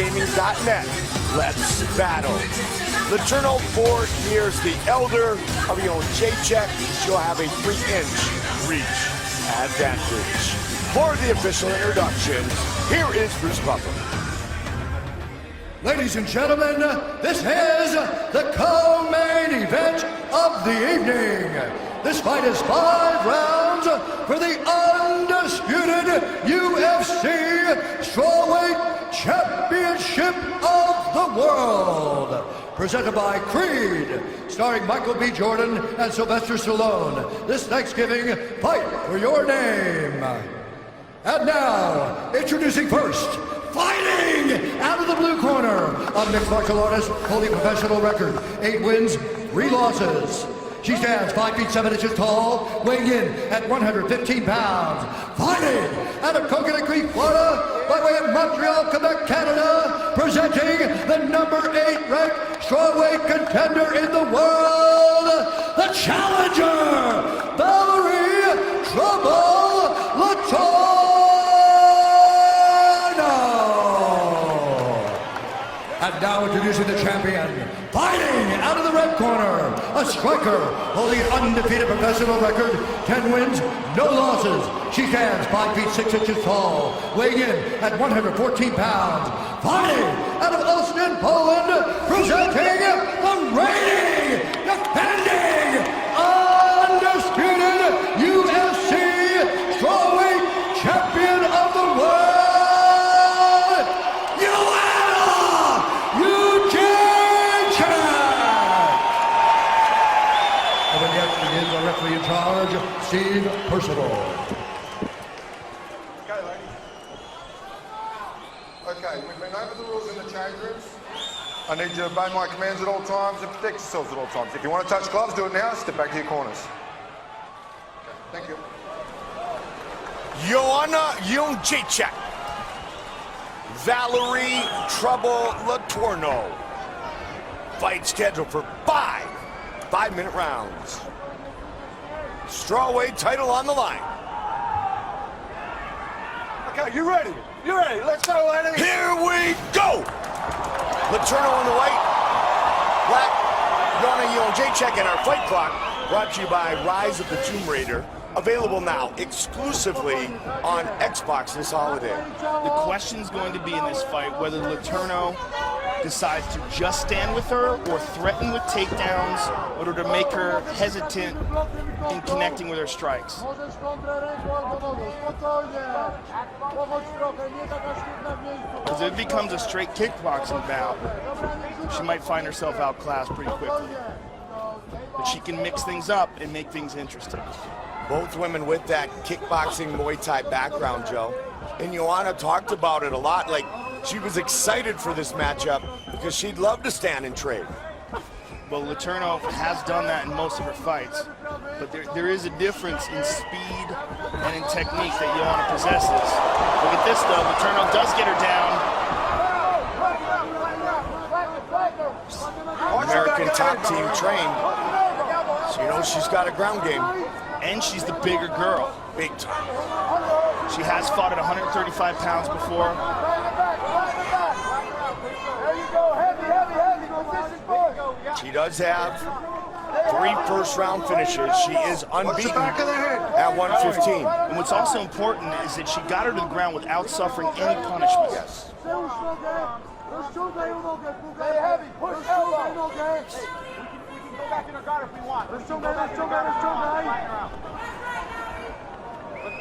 sportsgaming.net. Let's battle. Letourneau 4 here's the elder of Jedrzejczyk. She'll have a 3-inch reach advantage. For the official introduction, here is Bruce Buffer. Ladies and gentlemen, this is the co-main event of the evening. This fight is 5 rounds for the undisputed UFC Strawweight Championship of the World. Presented by Creed, starring Michael B. Jordan and Sylvester Stallone. This Thanksgiving, fight for your name. And now, introducing first, fighting out of the blue corner, a mixed martial artist, holding professional record, 8 wins, 3 losses. She stands 5 feet 7 inches tall, weighing in at 115 pounds. Fighting out of Coconut Creek, Florida, by way of Montreal, Quebec, Canada, presenting the number 8 ranked strawweight contender in the world, the challenger, Valerie Letourneau. And now introducing the champion, fighting out of the red corner, a striker holding an undefeated professional record, 10 wins, no losses. She stands 5 feet 6 inches tall, weighing in at 114 pounds. Fighting out of Olsztyn, Poland, presenting the reigning, defending, undisputed UFC strawweight champion of the world, Joanna Jedrzejczyk! And again, begins our referee in charge, Steve Percival. Okay, we've been over the rules in the change rooms. I need you to obey my commands at all times and protect yourselves at all times. If you want to touch gloves, do it now. Step back to your corners. Okay, thank you. Joanna Jedrzejczyk. Valerie Letourneau. Fight scheduled for 5 5-minute rounds. Strawweight title on the line. Okay, you ready? You ready? Let's go, ladies. Here we go! Letourneau in the white, black, Joanna Jedrzejczyk, and our fight clock brought to you by Rise of the Tomb Raider. Available now exclusively on Xbox this holiday. The question's going to be in this fight whether Letourneau decides to just stand with her or threaten with takedowns in order to make her hesitant in connecting with her strikes. Because if it becomes a straight kickboxing bout, she might find herself outclassed pretty quickly. But she can mix things up and make things interesting. Both women with that kickboxing Muay Thai background, Joe. And Joanna talked about it a lot, like she was excited for this matchup because she'd love to stand and trade. Well, Letourneau has done that in most of her fights, but there is a difference in speed and in technique that Joanna possesses. Look at this though, Letourneau does get her down. American top team trained, so you know she's got a ground game. And she's the bigger girl. Big time. She has fought at 135 pounds before. She does have 3 first-round finishes. She is unbeaten at 115. And what's also important is that she got her to the ground without suffering any punishment. Yes.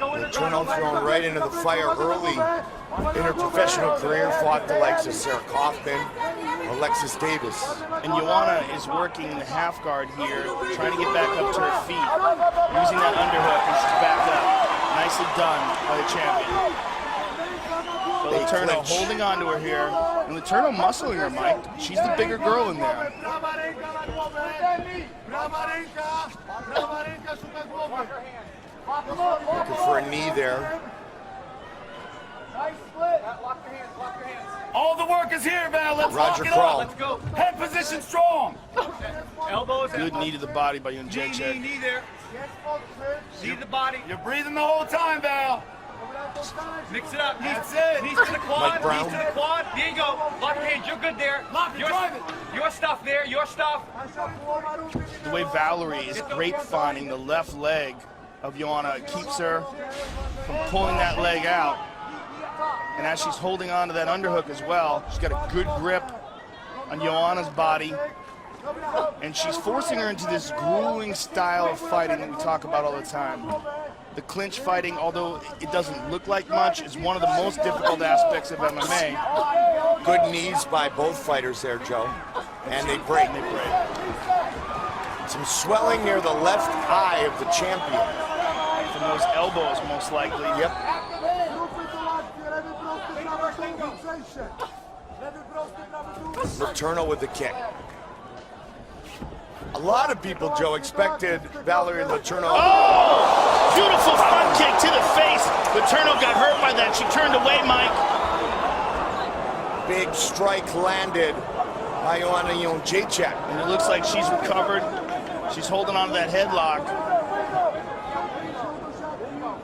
Letourneau thrown right into the fire early in her professional career, fought the likes of Sarah Kaufman, Alexis Davis. And Joanna is working the half guard here, trying to get back up to her feet, using that underhook, and she's back up. Nicely done by the champion. But Letourneau holding on to her here, and Letourneau muscling her, Mike. She's the bigger girl in there. Looking for a knee there. Nice split. Lock your hands, lock your hands. All the work is here, Val. Let's Roger lock it Crawl. up. Let's go. Head position strong. Elbows. Good knee to the body by Jedrzejczyk. Knee there. Knee to the body. You're breathing the whole time, Val. Mix it up. Knees to the quad. Mike Brown. Knees to the quad. There you go. Lock your hands. You're good there. Lock it, drive it. Your stuff there. Your stuff. The way Valerie is grapevining the left leg of Joanna, it keeps her from pulling that leg out. And as she's holding on to that underhook as well, she's got a good grip on Joanna's body. And she's forcing her into this grueling style of fighting that we talk about all the time. The clinch fighting, although it doesn't look like much, is one of the most difficult aspects of MMA. Good knees by both fighters there, Joe. And they break. Some swelling near the left eye of the champion. From those elbows, most likely. Yep. Letourneau with the kick. A lot of people, Joe, expected Valerie Letourneau. Oh! Beautiful front kick to the face. Letourneau got hurt by that. She turned away, Mike. Big strike landed by Joanna Jedrzejczyk. And it looks like she's recovered. She's holding on to that headlock.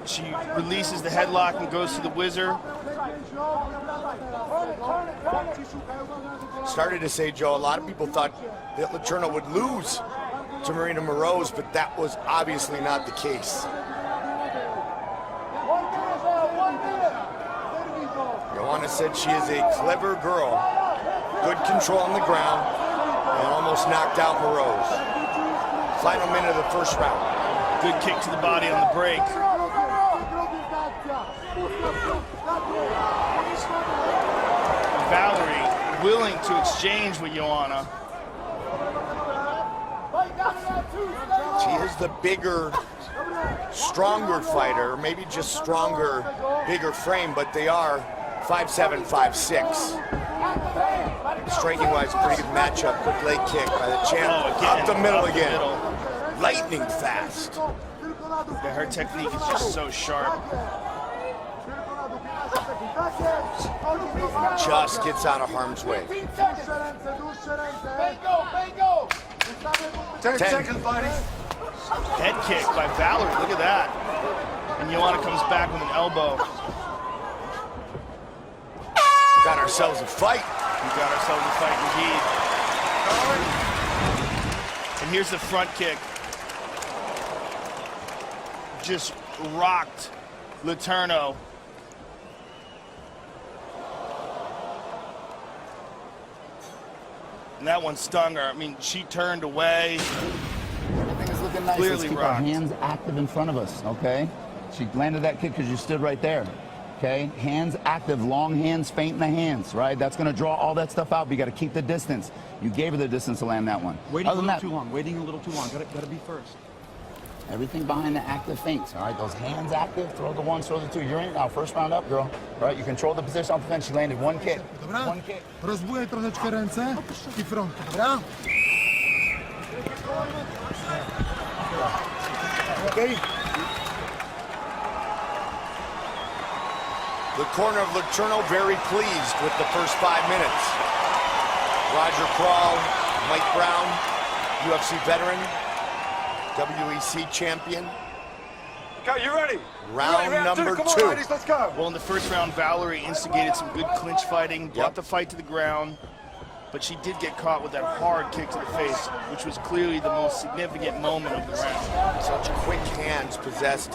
She releases the headlock and goes to the whizzer. Started to say, Joe, a lot of people thought that Letourneau would lose to Marina Moroz, but that was obviously not the case. Joanna said she is a clever girl. Good control on the ground, and almost knocked out Moroz. Final minute of the first round. Good kick to the body on the break. Valerie willing to exchange with Joanna. She is the bigger, stronger fighter, maybe just stronger, bigger frame, but they are 5'7", 5'6". Striking-wise, pretty good matchup. Quick leg kick by the champ. Up the middle again. Lightning fast. Yeah, her technique is just so sharp. Just gets out of harm's way. 10 seconds, ladies. Head kick by Valerie, look at that. And Joanna comes back with an elbow. Got ourselves a fight. We got ourselves a fight indeed. And here's the front kick. Just rocked Letourneau. And that one stung her. I mean, she turned away. Everything is looking nice. Clearly Let's keep our rocked. hands active in front of us, okay? She landed that kick because you stood right there, okay? Hands active, long hands, feint in the hands, right? That's going to draw all that stuff out, but you got to keep the distance. You gave her the distance to land that one. Waiting a Other than little that, too long. Waiting a little too long. Gotta be first. everything behind the active feints, all right? Those hands active, throw the one, throw the two. You're in now, first round up, girl. All right, you control the position off the fence. She landed one kick. Dobra? One kick. Rozbujaj troszeczkę ręce i front, dobra? Okay. The corner of Letourneau very pleased with the first 5 minutes. Roger Crawl, Mike Brown, UFC veteran, WEC champion. Okay, you ready? Round number Come on, 2. ladies, let's go. Well, in the first round, Valerie instigated some good clinch fighting, brought the fight to the ground, but she did get caught with that hard kick to the face, which was clearly the most significant moment of the round. Such quick hands possessed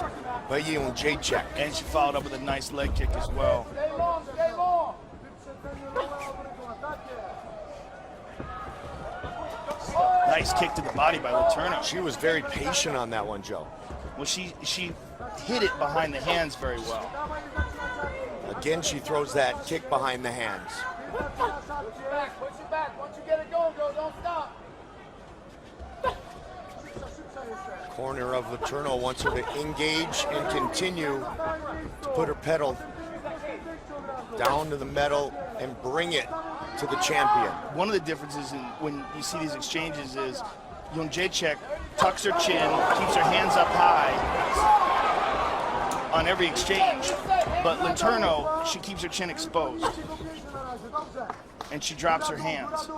by Jedrzejczyk. And she followed up with a nice leg kick as well. Stay long, stay long. Nice kick to the body by Letourneau. She was very patient on that one, Joe. Well, she hit it behind the hands very well. Again, she throws that kick behind the hands. Push it back. Once you get it going, girl, don't stop. Corner of Letourneau wants her to engage and continue to put her pedal down to the metal and bring it to the champion. One of the differences in when you see these exchanges is Jedrzejczyk tucks her chin, keeps her hands up high on every exchange, but Letourneau, she keeps her chin exposed and she drops her hands.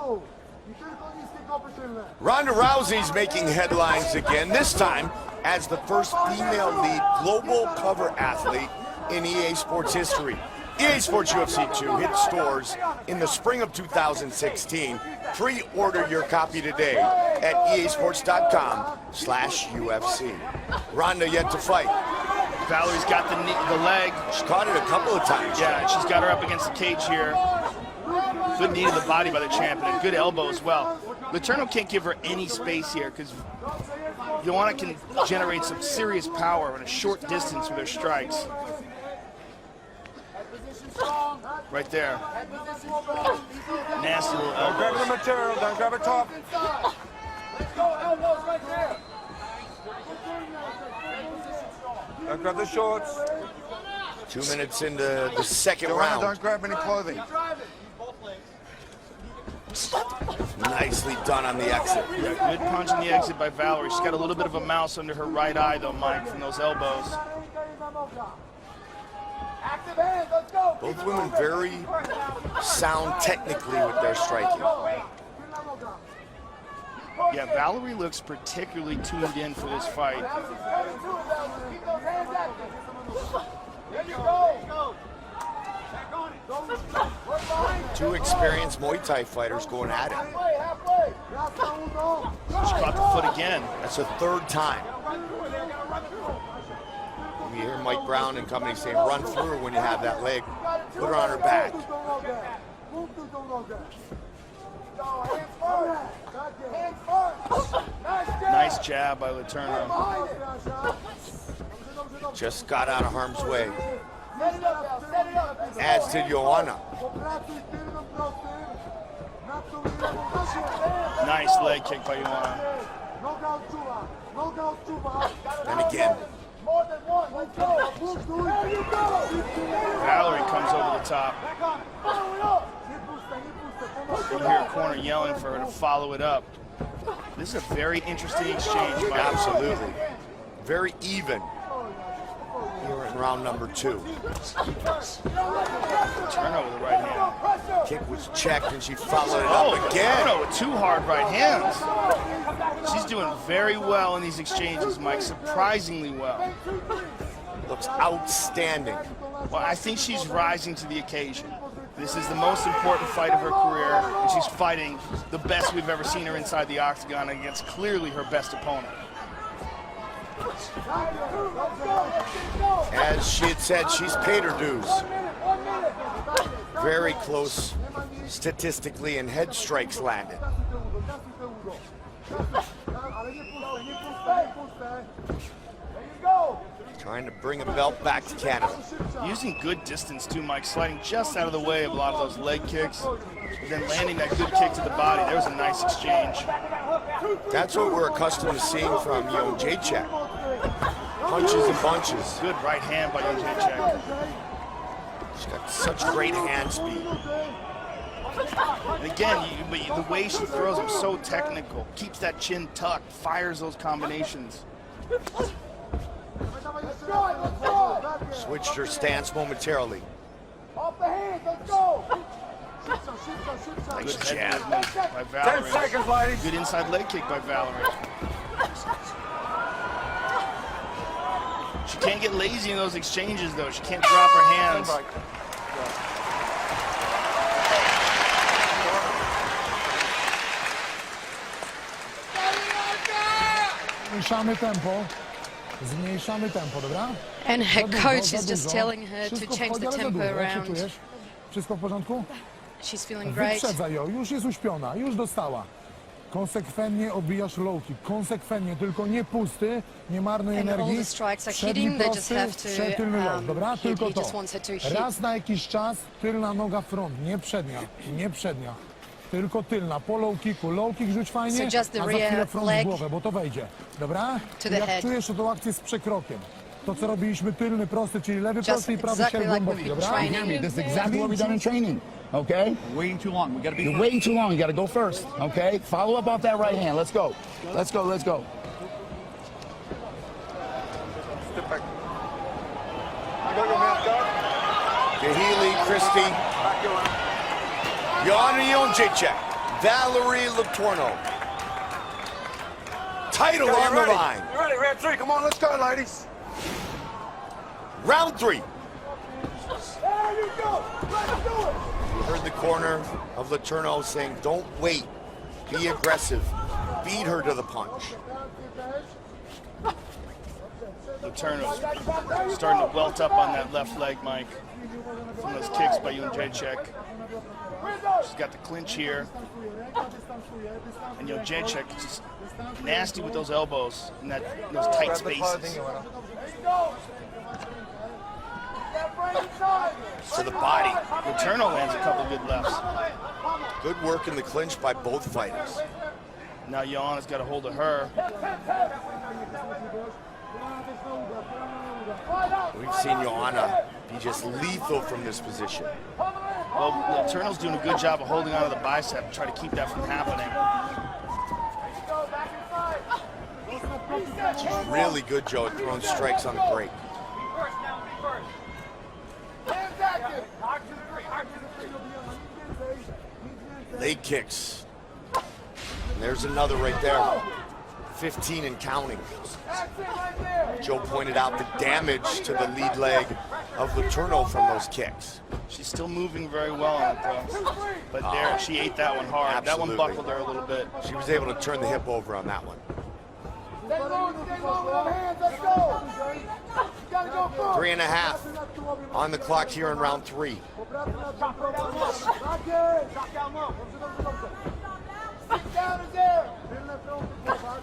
Ronda Rousey's making headlines again, this time as the first female lead global cover athlete in EA Sports history. EA Sports UFC 2 hit stores in the spring of 2016. Pre-order your copy today at easports.com/UFC. Ronda yet to fight. Valerie's got the leg. She's caught it a couple of times. Yeah, and she's got her up against the cage here. Good knee to the body by the champion, and good elbow as well. Letourneau can't give her any space here because Joanna can generate some serious power in a short distance with her strikes. Right there. Nasty little Don't grab the elbows. material, don't grab it top. Let's go, elbows right there. Don't grab the shorts. 2 minutes into the second Joanna, round. don't grab any clothing. Nicely done on the exit. Yeah, good punch in the exit by Valerie. She's got a little bit of a mouse under her right eye though, Mike, from those elbows. Active hands, let's go. Both women very sound technically with their striking. Yeah, Valerie looks particularly tuned in for this fight. Keep those hands active. There you go. Two experienced Muay Thai fighters going at it. Halfway. She caught the foot again. That's the third time. You hear Mike Brown and company saying, run through her when you have that leg. Put her on her back. Nice jab by Letourneau. Just got out of harm's way. Adds to Joanna. Nice leg kick by Joanna. And again. Valerie comes over the top. You hear a corner yelling for her to follow it up. This is a very interesting exchange. Mike. Absolutely. Very even here in round number 2. Letourneau with the right hand. Kick was checked and she followed it Oh, up again. Letourneau with 2 hard right hands. She's doing very well in these exchanges, Mike. Surprisingly well. Looks outstanding. Well, I think she's rising to the occasion. This is the most important fight of her career, and she's fighting the best we've ever seen her inside the octagon against clearly her best opponent. As she had said, she's paid her dues. Very close statistically and head strikes landed. Trying to bring a belt back to Canada. Using good distance too, Mike, sliding just out of the way of a lot of those leg kicks, and then landing that good kick to the body. There was a nice exchange. That's what we're accustomed to seeing from Jedrzejczyk. Punches and bunches. Good right hand by Jedrzejczyk. She's got such great hand speed. And again, the way she throws them, so technical. Keeps that chin tucked, fires those combinations. Switched her stance momentarily. Off the hands, let's go. Nice Good jab. head movement by Valerie. 10 seconds, ladies. Good inside leg kick by Valerie. She can't get lazy in those exchanges, though. She can't drop her hands. Zmniejszamy tempo, dobra? And her Za dużo, coach za is just dużo. telling her to Wszystko change wchodzi, the ale za tempo dużo. Jak się around. czujesz? Wszystko w porządku? She's feeling great. Wyprzedzaj ją, już jest uśpiona, już dostała. Konsekwentnie obijasz low kick, konsekwentnie, tylko nie pusty, nie marnuj And all energii. the strikes are Przedni hitting, they just prosty, have to, przed tylny low, dobra? he Tylko to. just wants her to hit. Raz na jakiś czas tylna noga front, nie przednia, nie przednia. Tylko tylna, po low kicku. Low kick rzuć fajnie, So just the a za chwilę rear front leg w głowę, bo to wejdzie. Dobra? to I the jak head. czujesz tą akcję z przekrokiem, to co robiliśmy tylny prosty, czyli lewy Just prosty i prawy exactly sierp like głęboki, we've been dobra? training. Hear me, this is exactly what we've done in training, okay? Waiting too long. We gotta be You're waiting too long. You got to go first, okay? Follow up off that right hand. Let's go. Let's go. Let's go. Step back. You got your mouth guard? Kahili, Christie, Joanna Jedrzejczyk, Valerie Letourneau. Title on the line. You ready? Round 3. Come on, let's go, ladies. Round 3. punches. You heard the corner of Letourneau saying, don't wait, be aggressive, beat her to the punch. Letourneau's starting to welt up on that left leg, Mike, from those kicks by Jedrzejczyk. She's got the clinch here. And Jedrzejczyk is just nasty with those elbows in those tight spaces. To the body. Letourneau lands a couple good lefts. Good work in the clinch by both fighters. Now Joanna's got a hold of her. We've seen Joanna be just lethal from this position. Well, Letourneau's doing a good job of holding onto the bicep, try to keep that from happening. She's really good, Joe, at throwing strikes on the break. Leg kicks. And there's another right there. 15 and counting. Joe pointed out the damage to the lead leg of Letourneau from those kicks. She's still moving very well on it, though. But there, she ate that one hard. Absolutely. That one buckled her a little bit. She was able to turn the hip over on that one. 3.5 on the clock here in round 3.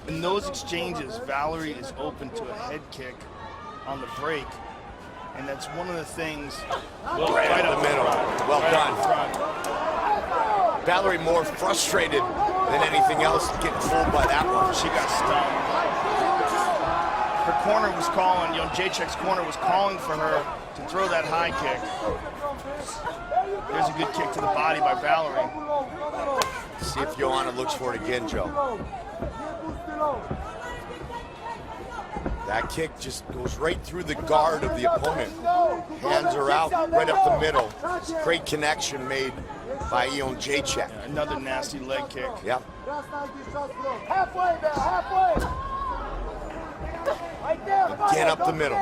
In those exchanges, Valerie is open to a head kick on the break, and that's one of the things. Right up the middle. Well done. Valerie more frustrated than anything else, getting fooled by that one. She got stung. Her corner was calling, Jedrzejczyk's corner was calling for her to throw that high kick. There's a good kick to the body by Valerie. See if Joanna looks for it again, Joe. That kick just goes right through the guard of the opponent. Hands are out, right up the middle. Great connection made by Jedrzejczyk. Yeah, another nasty leg kick. Yep. Halfway there, halfway. Right there. Again up the middle.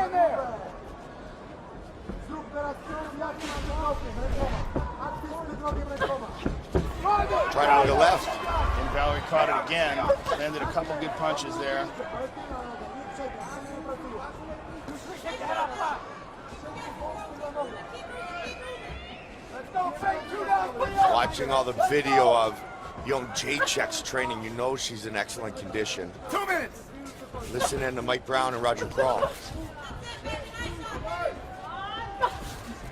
Try to the left. And Valerie caught it again. Landed a couple good punches there. Watching all the video of Jedrzejczyk's training, you know she's in excellent condition. 2 minutes. Listen in to Mike Brown and Roger Crawl.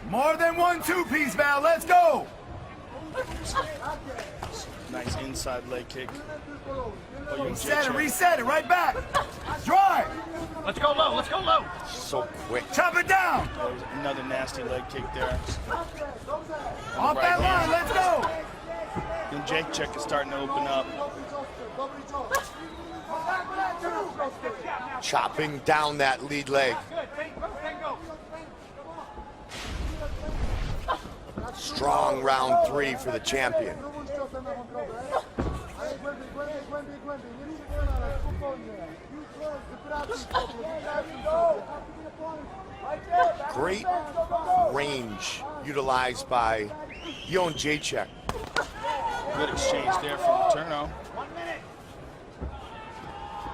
More than 1 2-piece, Val. Let's go. Nice inside leg kick. Reset it, right back. Drive. Let's go low. Let's go low. So quick. Chop it down. There's another nasty leg kick there. Off that line, let's go. Jedrzejczyk is starting to open up. Chopping down that lead leg. Strong round 3 for the champion. Great range utilized by Jedrzejczyk. Good exchange there from Letourneau.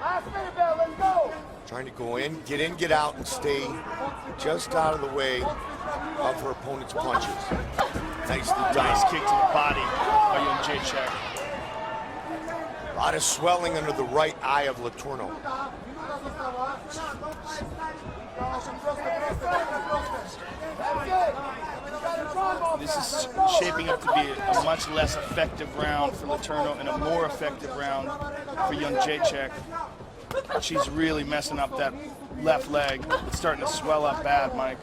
Last minute, Val. Let's go. Trying to go in, get out, and stay just out of the way of her opponent's punches. Nicely done. Nice kick to the body by Jedrzejczyk. A lot of swelling under the right eye of Letourneau. This is shaping up to be a much less effective round for Letourneau and a more effective round for Jedrzejczyk. She's really messing up that left leg. It's starting to swell up bad, Mike.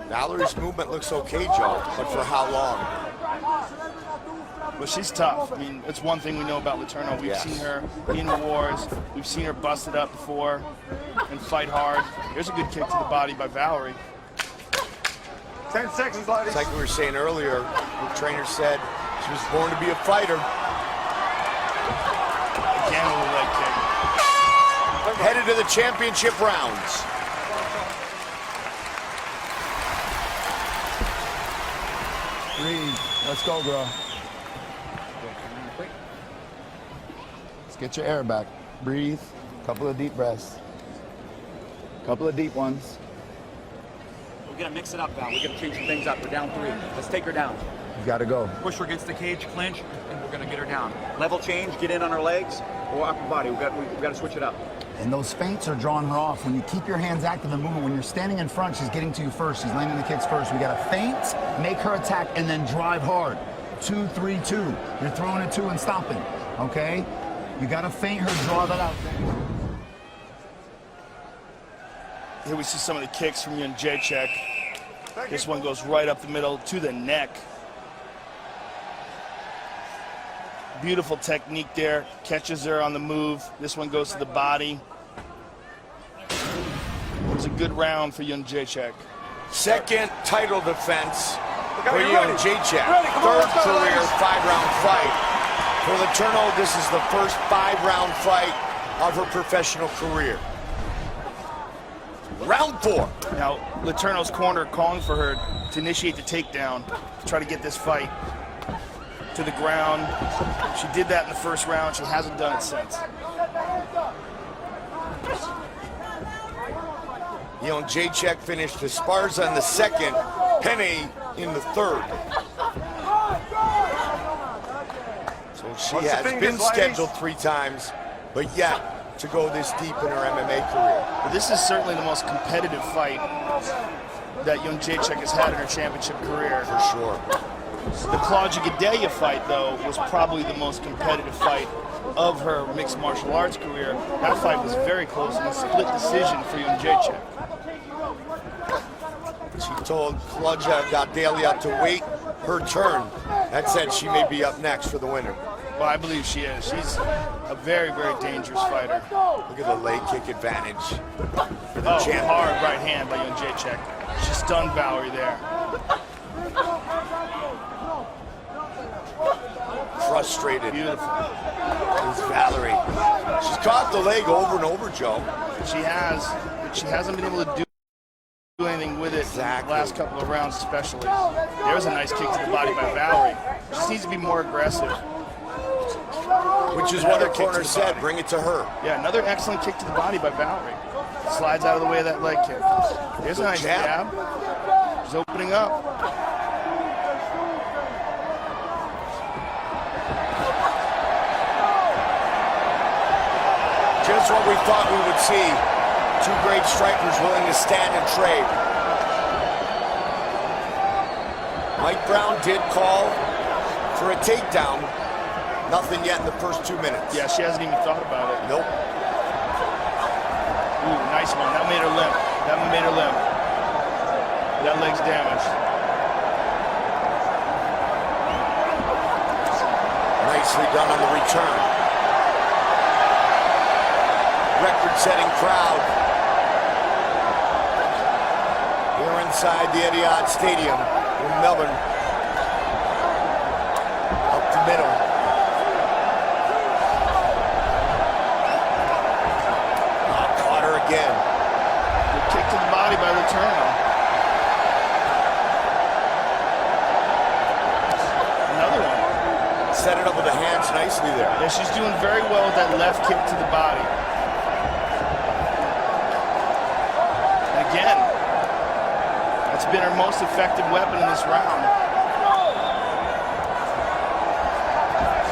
Valerie's movement looks okay, Joe, but for how long? But she's tough. I mean, it's one thing we know about Letourneau. We've seen her in wars. We've seen her bust it up before and fight hard. Here's a good kick to the body by Valerie. 10 seconds, ladies. It's like we were saying earlier, the trainer said she was born to be a fighter. Again with a leg kick. Headed to the championship rounds. Breathe. Let's go, girl. Let's get your air back. Breathe. Couple of deep breaths. Couple of deep ones. We're gonna mix it up now. We're gonna change some things up. We're down 3. Let's take her down. You gotta go. Push her against the cage, clinch, and we're gonna get her down. Level change, get in on her legs or upper body. We gotta switch it up. And those feints are drawing her off. When you keep your hands active and moving, when you're standing in front, she's getting to you first. She's landing the kicks first. We gotta feint, make her attack, and then drive hard. 2, 3, 2. You're throwing it 2 and stopping, okay? You gotta feint her, draw that out. Here we see some of the kicks from Jedrzejczyk. This one goes right up the middle to the neck. Beautiful technique there. Catches her on the move. This one goes to the body. It was a good round for Jedrzejczyk. Second title defense for Jedrzejczyk. Third career 5-round fight. For Letourneau, this is the first 5-round fight of her professional career. Round 4. Now, Letourneau's corner calling for her to initiate the takedown, to try to get this fight to the ground. She did that in the first round. She hasn't done it since. Jedrzejczyk finished Esparza in the second, Penny in the third. So she has been scheduled 3 times, but yet to go this deep in her MMA career. But this is certainly the most competitive fight that Jedrzejczyk has had in her championship career. For sure. The Claudia Gadelha fight, though, was probably the most competitive fight of her mixed martial arts career. That fight was very close in a split decision for Jedrzejczyk. She told Claudia Gadelha to wait her turn. That said, she may be up next for the winner. Well, I believe she is. She's a very, very dangerous fighter. Look at the leg kick advantage for the champion. Hard right hand by Jedrzejczyk. She stunned Valerie there. Frustrated. Beautiful. Is Valerie. She's caught the leg over and over, Joe. She has, but she hasn't been able to do anything with it in the last couple of rounds especially. There's a nice kick to the body by Valerie. She just needs to be more aggressive. Which is what her corner said, bring it to her. Yeah, another excellent kick to the body by Valerie. Slides out of the way of that leg kick. There's a nice jab. She's opening up. Just what we thought we would see. 2 great strikers willing to stand and trade. Mike Brown did call for a takedown. Nothing yet in the first 2 minutes. Yeah, she hasn't even thought about it. Nope. Ooh, nice one. That made her limp. That made her limp. That leg's damaged. Nicely done on the return. Record-setting crowd. We're inside the Etihad Stadium in Melbourne. Up the middle. Again. Good kick to the body by Letourneau. Another one. Set it up with the hands nicely there. Yeah, she's doing very well with that left kick to the body. And again, that's been her most effective weapon in this round.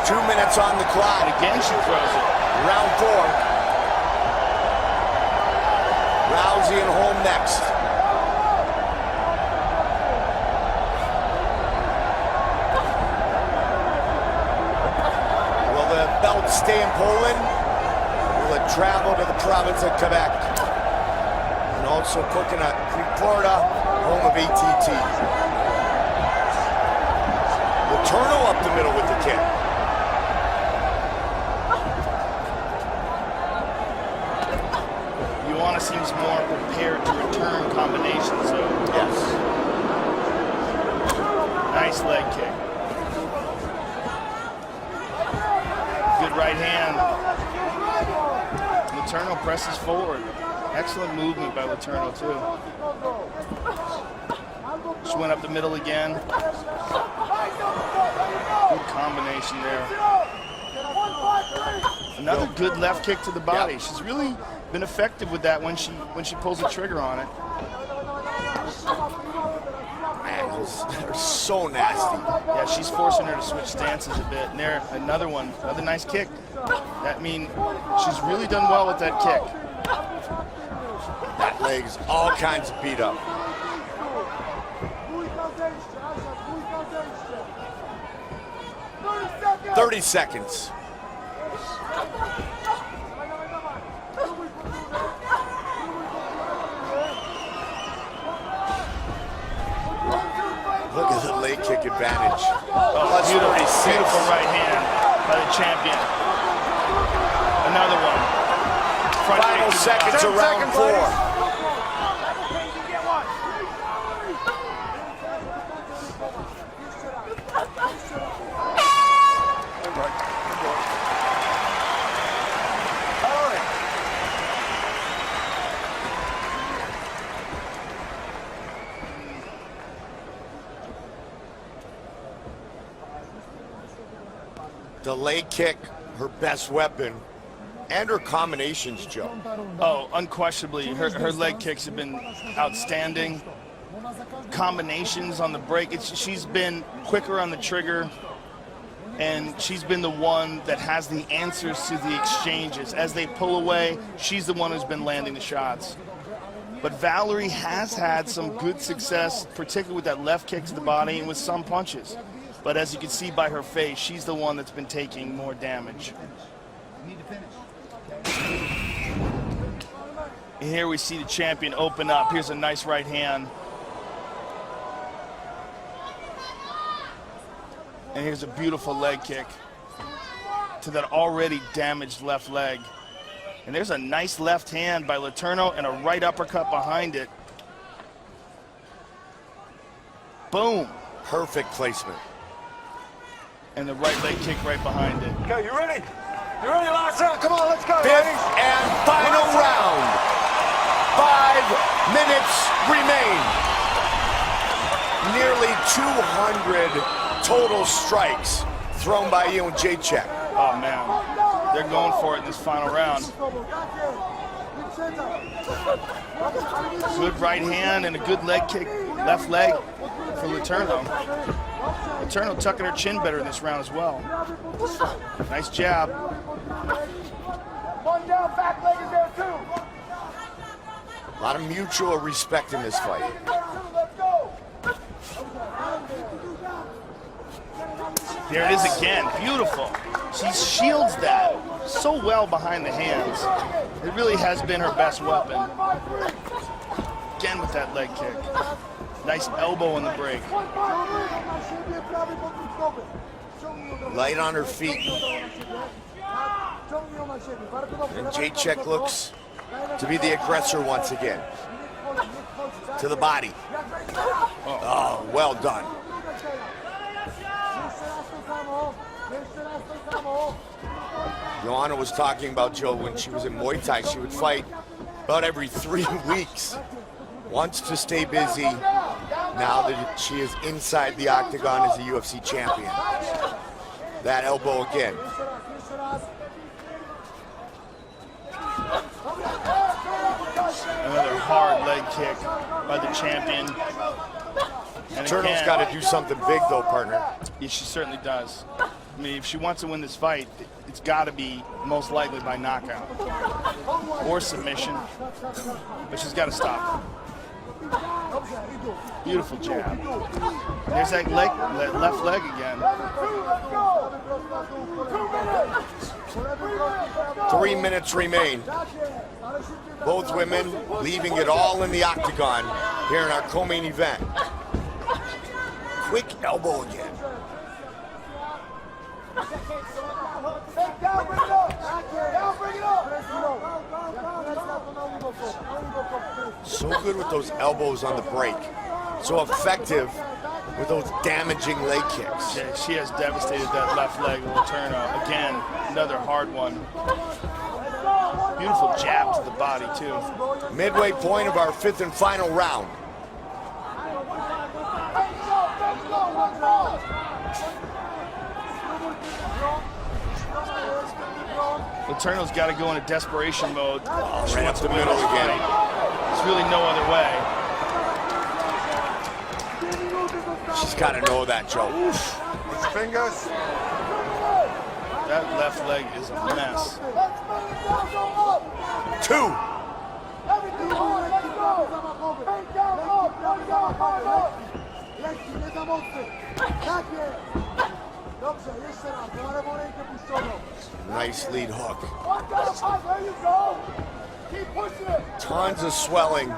2 minutes on the clock. And again, she throws it. Round 4. Rousey and home next. Will the belt stay in Poland? Will it travel to the province of Quebec? And also Coconut Creek, Florida, home of ATT. Letourneau up the middle with the kick. Joanna seems more prepared to return combinations, so yes. Nice leg kick. Good right hand. Letourneau presses forward. Excellent movement by Letourneau too. She went up the middle again. combination there. Another good left kick to the body. Yep. She's really been effective with that when she pulls the trigger on it. Man, they're so nasty. Yeah, she's forcing her to switch stances a bit. And there, another one, another nice kick. That means she's really done well with that kick. That leg's all kinds of beat up. seconds. 30 seconds. Look at the leg kick advantage. Oh, beautiful right hand by the champion. Another one. Front Final kick. seconds of round 4. The leg kick, her best weapon, and her combinations, Joe. Oh, unquestionably, her leg kicks have been outstanding. Combinations on the break. She's been quicker on the trigger, and she's been the one that has the answers to the exchanges. As they pull away, she's the one who's been landing the shots. But Valerie has had some good success, particularly with that left kick to the body and with some punches. But as you can see by her face, she's the one that's been taking more damage. And here we see the champion open up. Here's a nice right hand. And here's a beautiful leg kick to that already damaged left leg. And there's a nice left hand by Letourneau and a right uppercut behind it. Boom. Perfect placement. And the right leg kick right behind it. Go, you ready? You ready, last round? Come on, let's go, Fifth ladies. and final round. 5 minutes remain. Nearly 200 total strikes thrown by Jedrzejczyk. Oh, man. They're going for it in this final round. Good right hand and a good leg kick, left leg for Letourneau. Letourneau tucking her chin better in this round as well. Nice jab. One down, back leg is there too. A lot of mutual respect in this fight. Let's go. There it is again, beautiful. She shields that so well behind the hands. It really has been her best weapon. Again with that leg kick. Nice elbow in the break. Light on her feet. And Jedrzejczyk looks to be the aggressor once again. To the body. Oh, well done. Joanna was talking about, Joe, when she was in Muay Thai, she would fight about every 3 weeks. Wants to stay busy now that she is inside the octagon as a UFC champion. That elbow again. Another hard leg kick by the champion. And Turtle's again, got to do something big, though, partner. yeah, she certainly does. I mean, if she wants to win this fight, it's got to be most likely by knockout or submission. But she's got to stop. Beautiful jab. There's that leg, that left leg again. 3 minutes remain. Both women leaving it all in the octagon here in our co-main event. Quick elbow again. So good with those elbows on the break. So effective with those damaging leg kicks. Yeah, she has devastated that left leg of Letourneau. Again, another hard one. Beautiful jab to the body, too. Midway point of our 5th and final round. Letourneau's got to go into desperation mode. She Right wants up to the win middle this again. fight. There's really no other way. She's got to know that, Joe. Its fingers. That left leg is a mess. 2. Nice lead hook. Tons of swelling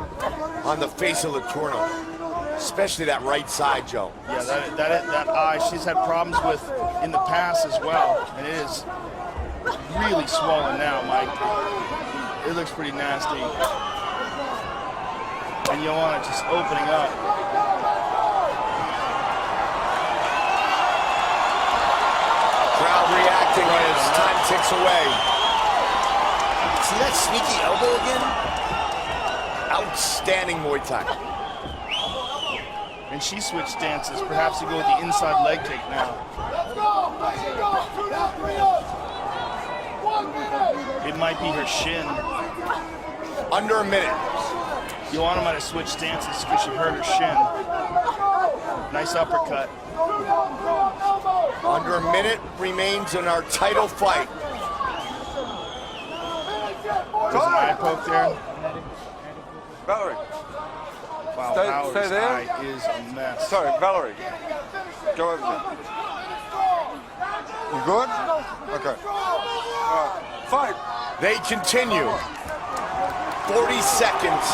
on the face of Letourneau, especially that right side, Joe. Yeah, that eye she's had problems with in the past as well, and it is really swollen now, Mike. It looks pretty nasty. And Joanna just opening up. Crowd reacting as time ticks away. See that sneaky elbow again? Outstanding Muay Thai. And she switched stances, perhaps to go with the inside leg kick now. It might be her shin. Under a minute. Joanna might have switched stances because she hurt her shin. Nice uppercut. Under a minute remains in our title fight. There's an eye poke there. Valerie. Wow, Stay Valorie's there. eye is a mess. Sorry, Valerie. Go over there. You good? Okay. All right. Fight. They continue. 40 seconds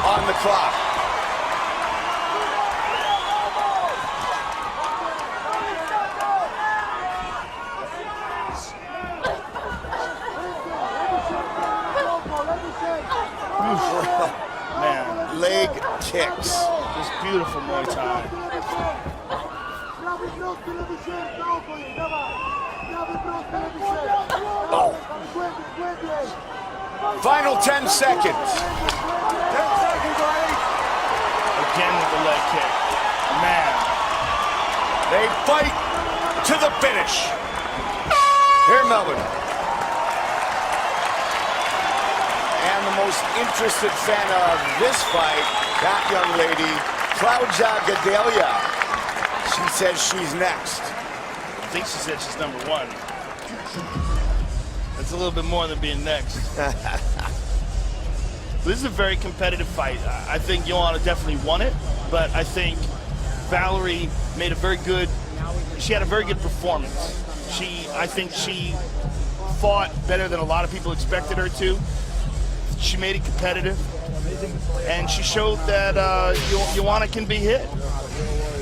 on the clock. Man, Leg kicks. just beautiful Muay Thai. Oh. Final 10 seconds. 10 seconds, lady. Again with the leg kick. Man, They fight to the finish. Here, Melvin. And the most interested fan of this fight, that young lady, Claudia Gadelia. She says she's next. I think she said she's number 1. That's a little bit more than being next. This is a very competitive fight. I think Joanna definitely won it, but I think Valerie made a very good, she had a very good performance. I think she fought better than a lot of people expected her to. She made it competitive, and she showed that Joanna can be hit.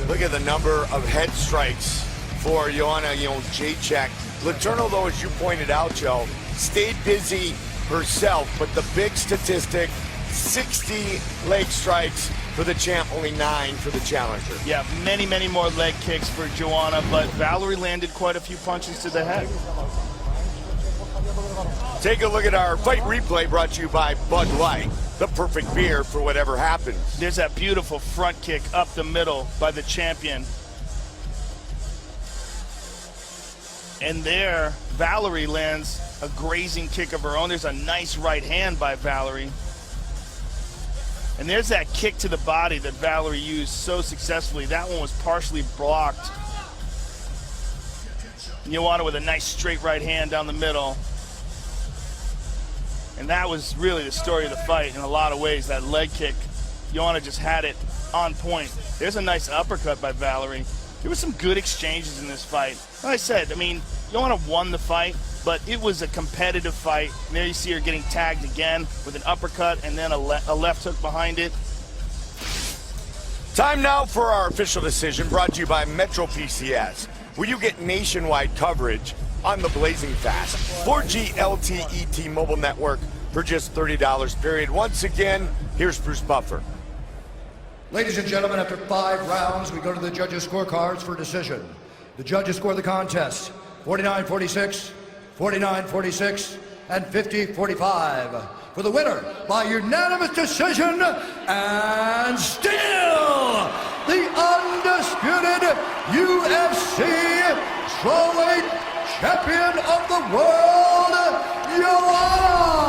Look at the number of head strikes for Joanna Jedrzejczyk. Letourneau, though, as you pointed out, Joe, stayed busy herself, but the big statistic, 60 leg strikes for the champ, only 9 for the challenger. Yeah, many, many more leg kicks for Joanna, but Valerie landed quite a few punches to the head. Take a look at our fight replay brought to you by Bud Light, the perfect beer for whatever happens. There's that beautiful front kick up the middle by the champion. And there, Valerie lands a grazing kick of her own. There's a nice right hand by Valerie. And there's that kick to the body that Valerie used so successfully. That one was partially blocked. Joanna with a nice straight right hand down the middle. And that was really the story of the fight in a lot of ways. That leg kick, Joanna just had it on point. There's a nice uppercut by Valerie. There were some good exchanges in this fight. Like I said, I mean, Joanna won the fight, but it was a competitive fight. And there you see her getting tagged again with an uppercut and then a left hook behind it. Time now for our official decision, brought to you by Metro PCS, where you get nationwide coverage on the blazing fast 4G LTE T-Mobile network for just $30 period. Once again, here's Bruce Buffer. Ladies and gentlemen, after 5 rounds, we go to the judges' scorecards for decision. The judges score the contest 49-46, 49-46, and 50-45. For the winner by unanimous decision, and still the undisputed UFC strawweight champion of the world, Joanna